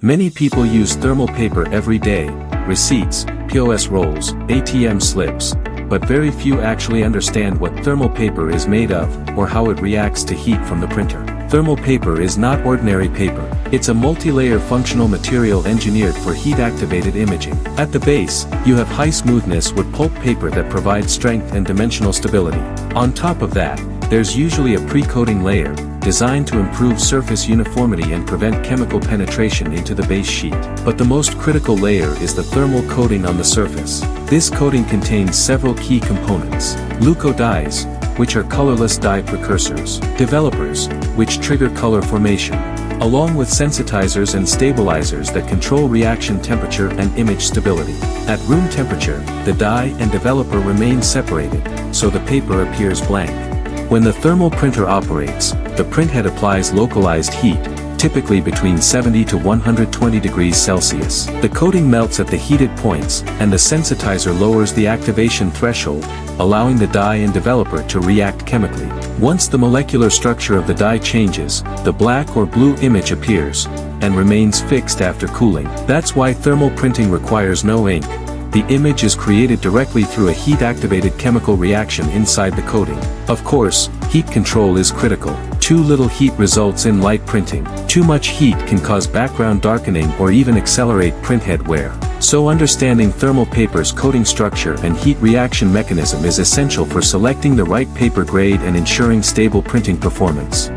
Many people use thermal paper every day, receipts, POS rolls, ATM slips, but very few actually understand what thermal paper is made of, or how it reacts to heat from the printer. Thermal paper is not ordinary paper. It's a multi-layer functional material engineered for heat-activated imaging. At the base, you have high smoothness wood pulp paper that provides strength and dimensional stability. On top of that, there's usually a pre-coating layer, designed to improve surface uniformity and prevent chemical penetration into the base sheet. But the most critical layer is the thermal coating on the surface. This coating contains several key components. Leuco dyes, which are colorless dye precursors. Developers, which trigger color formation. Along with sensitizers and stabilizers that control reaction temperature and image stability. At room temperature, the dye and developer remain separated, so the paper appears blank. When the thermal printer operates, the printhead applies localized heat, typically between 70 to 120 degrees Celsius. The coating melts at the heated points, and the sensitizer lowers the activation threshold, allowing the dye and developer to react chemically. Once the molecular structure of the dye changes, the black or blue image appears, and remains fixed after cooling. That's why thermal printing requires no ink. The image is created directly through a heat-activated chemical reaction inside the coating. Of course, heat control is critical. Too little heat results in light printing. Too much heat can cause background darkening or even accelerate printhead wear. So understanding thermal paper's coating structure and heat reaction mechanism is essential for selecting the right paper grade and ensuring stable printing performance.